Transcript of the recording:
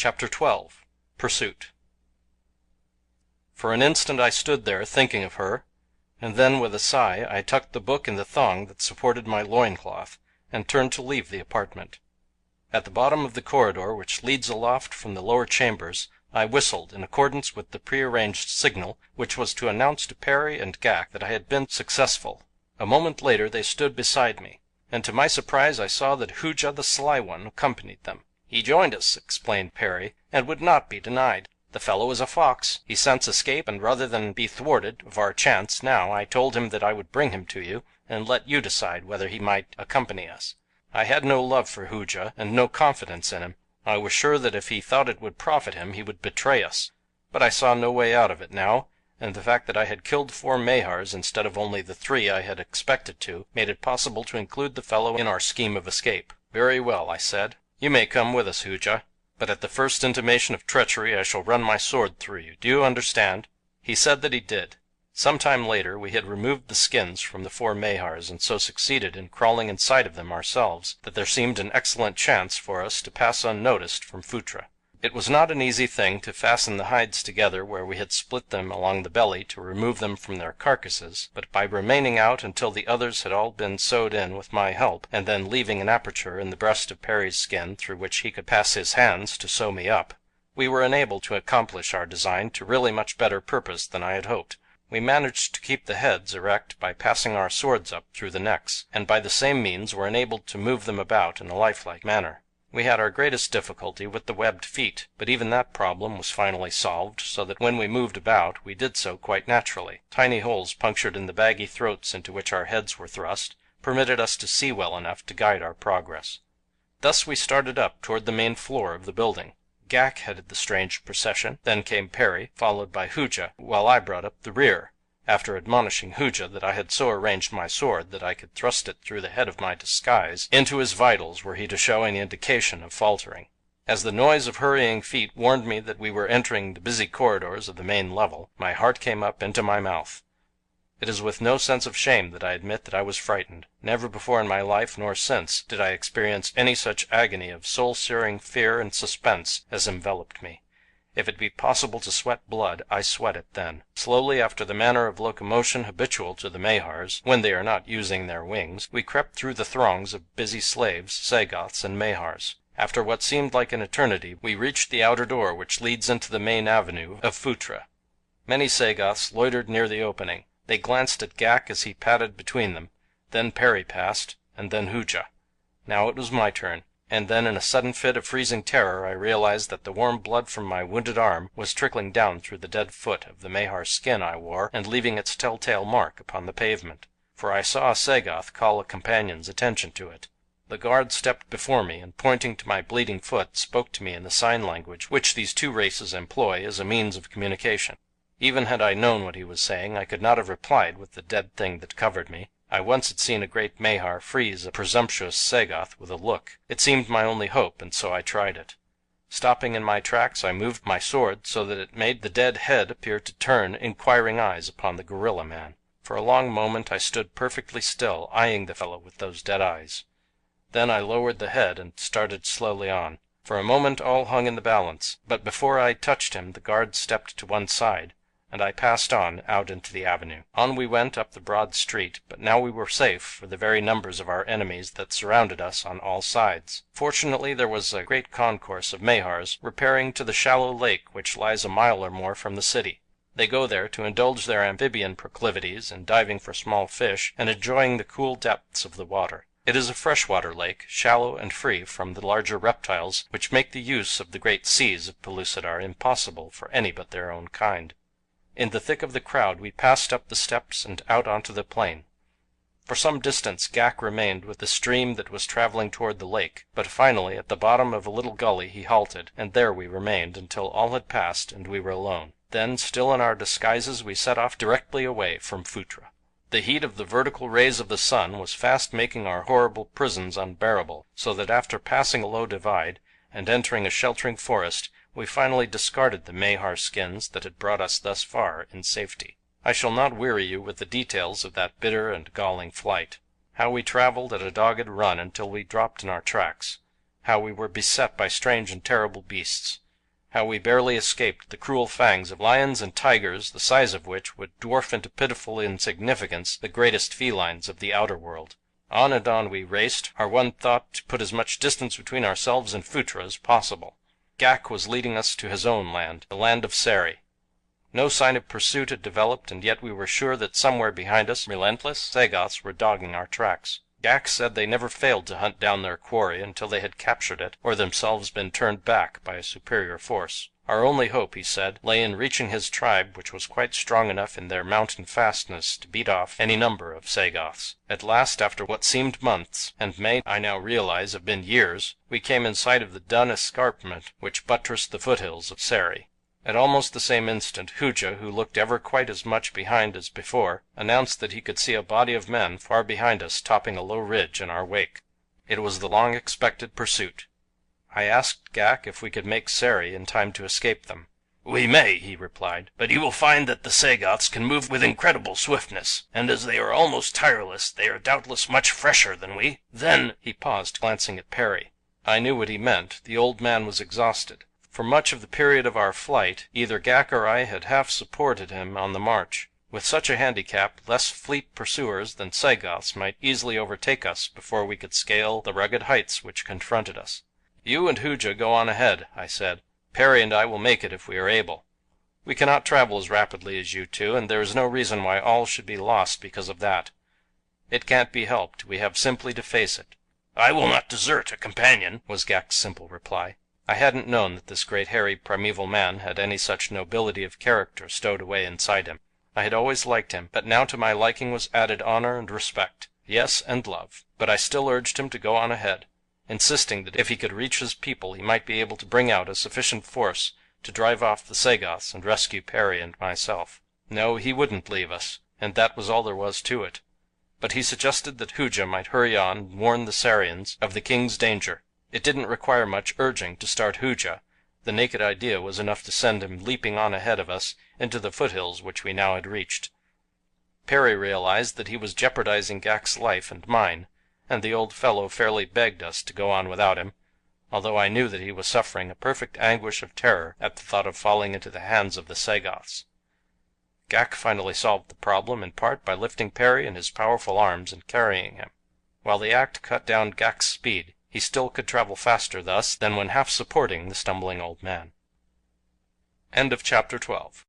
Chapter 12. Pursuit. For an instant I stood there thinking of her, and then with a sigh I tucked the book in the thong that supported my loincloth and turned to leave the apartment. At the bottom of the corridor which leads aloft from the lower chambers I whistled in accordance with the prearranged signal which was to announce to Perry and Ghak that I had been successful. A moment later they stood beside me, and to my surprise I saw that Hooja the Sly One accompanied them. "He joined us," explained Perry, "and would not be denied. The fellow is a fox. He scents escape, and rather than be thwarted of our chance now, I told him that I would bring him to you and let you decide whether he might accompany us. I had no love for Hooja and no confidence in him. I was sure that if he thought it would profit him he would betray us, but I saw no way out of it now, and the fact that I had killed 4 Mahars instead of only the 3 I had expected to made it possible to include the fellow in our scheme of escape. "Very well," I said. "You may come with us, Hooja, but at the first intimation of treachery I shall run my sword through you. Do you understand?" He said that he did. Some time later we had removed the skins from the 4 Mahars and so succeeded in crawling inside of them ourselves that there seemed an excellent chance for us to pass unnoticed from Phutra. It was not an easy thing to fasten the hides together where we had split them along the belly to remove them from their carcasses, but by remaining out until the others had all been sewed in with my help, and then leaving an aperture in the breast of Perry's skin through which he could pass his hands to sew me up, we were enabled to accomplish our design to really much better purpose than I had hoped. We managed to keep the heads erect by passing our swords up through the necks, and by the same means were enabled to move them about in a lifelike manner. We had our greatest difficulty with the webbed feet, but even that problem was finally solved, so that when we moved about we did so quite naturally. Tiny holes punctured in the baggy throats into which our heads were thrust permitted us to see well enough to guide our progress. Thus we started up toward the main floor of the building. Ghak headed the strange procession, then came Perry, followed by Hooja, while I brought up the rear, after admonishing Hooja that I had so arranged my sword that I could thrust it through the head of my disguise into his vitals were he to show any indication of faltering. As the noise of hurrying feet warned me that we were entering the busy corridors of the main level, my heart came up into my mouth. It is with no sense of shame that I admit that I was frightened. Never before in my life, nor since, did I experience any such agony of soul-searing fear and suspense as enveloped me. If it be possible to sweat blood, I sweat it then. Slowly, after the manner of locomotion habitual to the Mahars when they are not using their wings, we crept through the throngs of busy slaves, Sagoths, and Mahars. After what seemed like an eternity, we reached the outer door which leads into the main avenue of Phutra. Many Sagoths loitered near the opening. They glanced at Ghak as he padded between them, then Perry passed, and then Hooja. Now it was my turn, and then in a sudden fit of freezing terror I realized that the warm blood from my wounded arm was trickling down through the dead foot of the Mahar skin I wore and leaving its telltale mark upon the pavement, for I saw a Sagoth call a companion's attention to it. The guard stepped before me and pointing to my bleeding foot spoke to me in the sign language which these two races employ as a means of communication. Even had I known what he was saying, I could not have replied with the dead thing that covered me. I once had seen a great Mahar freeze a presumptuous Sagoth with a look. It seemed my only hope, and so I tried it. Stopping in my tracks, I moved my sword so that it made the dead head appear to turn inquiring eyes upon the gorilla man. For a long moment I stood perfectly still, eyeing the fellow with those dead eyes. Then I lowered the head and started slowly on. For a moment all hung in the balance, but before I touched him the guard stepped to one side, and I passed on out into the avenue. On we went up the broad street, but now we were safe for the very numbers of our enemies that surrounded us on all sides. Fortunately there was a great concourse of Mahars repairing to the shallow lake which lies a mile or more from the city. They go there to indulge their amphibian proclivities in diving for small fish and enjoying the cool depths of the water. It is a freshwater lake, shallow and free from the larger reptiles which make the use of the great seas of Pellucidar impossible for any but their own kind. In the thick of the crowd we passed up the steps and out onto the plain. For some distance Ghak remained with the stream that was traveling toward the lake, but finally at the bottom of a little gully he halted, and there we remained until all had passed and we were alone. Then, still in our disguises, we set off directly away from Phutra. The heat of the vertical rays of the sun was fast making our horrible prisons unbearable, so that after passing a low divide and entering a sheltering forest we finally discarded the Mahar skins that had brought us thus far in safety. I shall not weary you with the details of that bitter and galling flight. How we traveled at a dogged run until we dropped in our tracks. How we were beset by strange and terrible beasts. How we barely escaped the cruel fangs of lions and tigers the size of which would dwarf into pitiful insignificance the greatest felines of the outer world. On and on we raced, our one thought to put as much distance between ourselves and Phutra as possible. Ghak was leading us to his own land, the land of Sari. No sign of pursuit had developed, and yet we were sure that somewhere behind us relentless Sagoths were dogging our tracks. Ghak said they never failed to hunt down their quarry until they had captured it or themselves been turned back by a superior force. Our only hope, he said, lay in reaching his tribe, which was quite strong enough in their mountain fastness to beat off any number of Sagoths. At last, after what seemed months, and may, I now realize, have been years, we came in sight of the dun escarpment which buttressed the foothills of Sari. At almost the same instant, Hooja, who looked ever quite as much behind as before, announced that he could see a body of men far behind us topping a low ridge in our wake. It was the long expected pursuit. I asked Ghak if we could make Sari in time to escape them. "We may," he replied, "but you will find that the Sagoths can move with incredible swiftness, and as they are almost tireless, they are doubtless much fresher than we. Then—" He paused, glancing at Perry. I knew what he meant. The old man was exhausted. For much of the period of our flight, either Ghak or I had half supported him on the march. With such a handicap, less fleet pursuers than Sagoths might easily overtake us before we could scale the rugged heights which confronted us. "You and Hooja go on ahead," I said. "Perry and I will make it if we are able. We cannot travel as rapidly as you two, and there is no reason why all should be lost because of that. It can't be helped. We have simply to face it." "I will not desert a companion," was Ghak's simple reply. I hadn't known that this great hairy primeval man had any such nobility of character stowed away inside him. I had always liked him, but now to my liking was added honor and respect. Yes, and love. But I still urged him to go on ahead, insisting that if he could reach his people he might be able to bring out a sufficient force to drive off the Sagoths and rescue Perry and myself. No, he wouldn't leave us, and that was all there was to it. But he suggested that Hooja might hurry on and warn the Sarians of the king's danger. It didn't require much urging to start Hooja. The naked idea was enough to send him leaping on ahead of us into the foothills which we now had reached. Perry realized that he was jeopardizing Ghak's life and mine, and the old fellow fairly begged us to go on without him, although I knew that he was suffering a perfect anguish of terror at the thought of falling into the hands of the Sagoths. Ghak finally solved the problem in part by lifting Perry in his powerful arms and carrying him. While the act cut down Ghak's speed, he still could travel faster thus than when half supporting the stumbling old man. End of chapter 12.